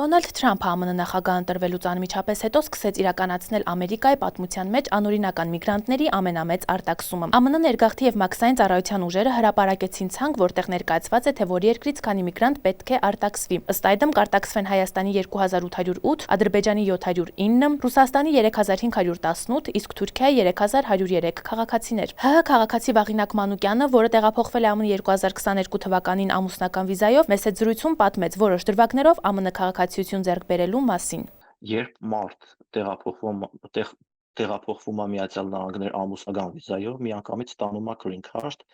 Դոնալդ Թրամփը ԱՄՆ նախագահ ընտրվելուց անմիջապես հետո սկսեց իրականացնել Ամերիկայի պատմության մեջ անօրինական միգրանտների ամենամեծ արտաքսումը։ ԱՄՆ ներգաղթի եւ մաքսային ծառայության ուժերը հրապարակեցին ցանկ, որտեղ ներկայացված է, թե որ երկրից քանի միգրանտ պետք է արտաքսվի։ Ըստ այդմ կարտաքսվեն Հայաստանի 2808, Ադրբեջանի 709, Ռուսաստանի 3518, իսկ Թուրքիայի 3103 քաղաքացիներ։ ՀՀ քաղաքացի Վաղինակ Մանուկյանը, որը տեղափոխվել է ԱՄՆ 2022 թվականին ամուսնական վիզայով, մեծ զրույցում պատմեց որոշ դրվագներով ԱՄՆ քաղաքացիություն ձեռք բերելու մասին։ Երբ մարդ տեղափոխվում է Միացյալ Նահանգներ ամուսնական վիզայով, միանգամից ստանում է green card,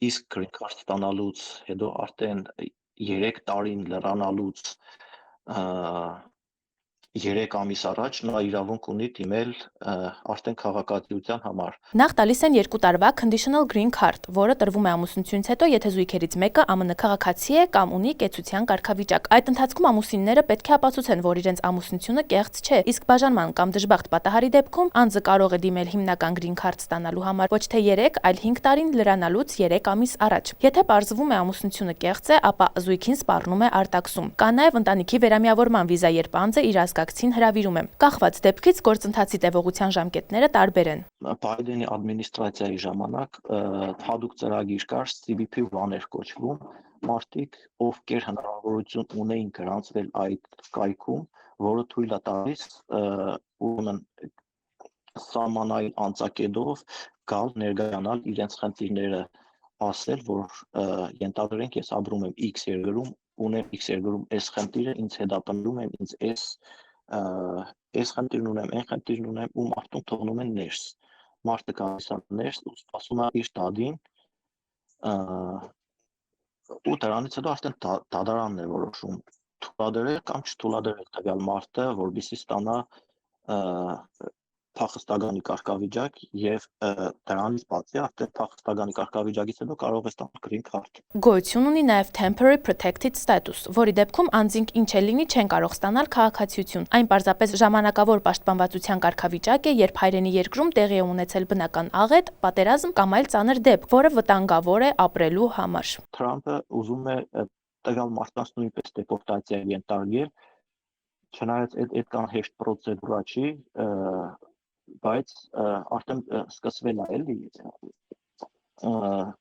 իսկ green card ստանալուց հետո արդեն 3 տարին լրանալուց 3 ամիս առաջ նա իրավունք ունի դիմել արդեն քաղաքացիության համար։ Նախ տալիս են 2 տարվա conditional green card, որը տրվում է ամուսնությունից հետո, եթե զույգերից մեկը ԱՄՆ քաղաքացի է կամ ունի կեցության կարգավիճակ։ Այդ ընթացքում ամուսինները պետք է ապացուցեն, որ իրենց ամուսնությունը կեղծ չէ, իսկ բաժանման կամ դժբախտ պատահարի դեպքում անձը կարող է դիմել հիմնական green card ստանալու համար ոչ թե 3, այլ 5 տարին լրանալուց 3 ամիս առաջ։ Եթե պարզվում է ամուսնությունը կեղծ է, ապա զույգին սպառնում է արտաքսում։ Կա նաև ընտանիքի վերամիավորման վիզա, երբ անձը իր ազգակցին հրավիրում է։ Կախված դեպքից գործընթացի տևողության ժամկետները տարբեր են։ Բայդենի ադմինիստրացիայի ժամանակ հատուկ ծրագիր կար, CBP1 էր կոչվում, մարդիկ, ովքեր հնարավորություն ունեին գրանցվել այդ կայքում, որը թույլ է տալիս ուրեմն սահմանային անցակետով գալ ներկայանալ իրենց խնդիրները, ասել, որ ենթադրենք ես ապրում եմ X երկրում, ունեմ X երկրում այս խնդիրը, ինձ հետապնդում եմ, ինձ այս խնդիրն ունեմ, այն խնդիրն ունեմ, ու մարդուն թողնում են ներս։ Մարդը գալիս է ներս ու սպասում է իր դադին, ու դրանից հետո արդեն դատարանն է որոշում թույլատրել կամ չթույլատրել տվյալ մարդը, որպեսզի ստանա փախստականի կարգավիճակ եւ դրանից բացի արդեն փախստականի կարգավիճակից հետո կարող է ստանալ green card։ Գոյություն ունի նաև temporary protected status, որի դեպքում անձինք ինչ էլ լինի չեն կարող ստանալ քաղաքացիություն։ Այն պարզապես ժամանակավոր պաշտպանվածության կարգավիճակ է, երբ հայրենի երկրում տեղի է ունեցել բնական աղետ, պատերազմ կամ այլ ծանր դեպք, որը վտանգավոր է ապրելու համար։ Թրամփը ուզում է տվյալ մարդկանց նույնպես դեպորտացիա ենթարկել, չնայած այդքան հեշտ պրոցեդուրա չի, բայց արդեն սկսվել է էլի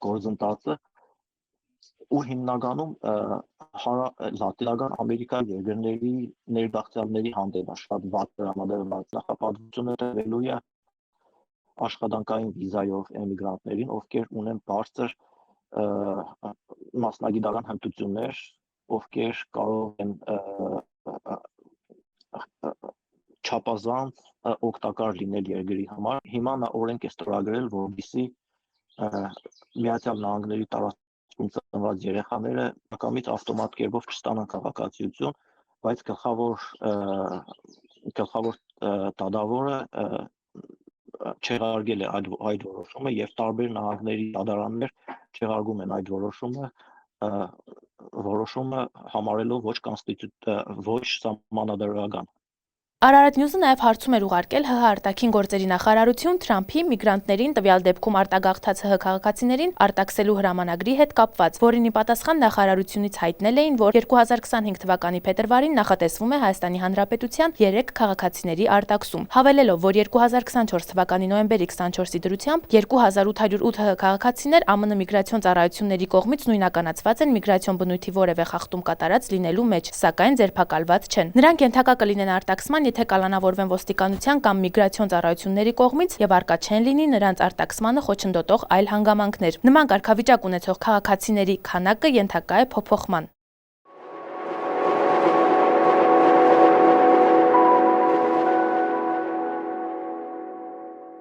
գործընթացը, ու հիմնականում Լատինական Ամերիկայի երկրների ներգաղթյալների հանդեպ շատ վատ տրամադրված նախապատվությունը տրվելու է աշխատանքային վիզայով էմիգրանտներին, ովքեր ունեն բարձր մասնագիտական հմտություններ, ովքեր կարող են չափազանց օգտակար լինել երկրի համար։ Հիմա նա օրենք է ստորագրել, որպեսզի Միացյալ Նահանգների տարածքում ծնված երեխաները ակամից ավտոմատ կերպով չստանան քաղաքացիություն, բայց գլխավոր դատավորը չեղարկել է այդ որոշումը եւ տարբեր նահանգների դատարաններ չեղարկում են այդ որոշումը համարելով ոչ սահմանադրական։ Արարատ Նյուզը նաև հարցում էր ուղարկել ՀՀ արտաքին գործերի նախարարություն Թրամփի միգրանտներին, տվյալ դեպքում արտագաղթած ՀՀ քաղաքացիներին արտաքսելու հրամանագրի հետ կապված, որին ի պատասխան նախարարությունից հայտնել էին, որ 2025 թվականի փետրվարին նախատեսվում է Հայաստանի Հանրապետության 3 քաղաքացիների արտաքսում, հավելելով, որ 2024 թվականի նոյեմբերի 24-ի դրությամբ 2808 ՀՀ քաղաքացիներ ԱՄՆ միգրացիոն ծառայությունների կողմից նույնականացված են միգրացիոն բնույթի որևէ խախտում կատարած լինելու մեջ, սակայն ձերբակալված չեն։ Նրանք ենթակա կլինեն արտաքսման, եթե կալանավորվեն ոստիկանության կամ միգրացիոն ծառայությունների կողմից եւ առկա չեն լինի նրանց արտաքսմանը խոչընդոտող այլ հանգամանքներ։ Նման կարգավիճակ ունեցող քաղաքացիների քանակը ենթակա է փոփոխման։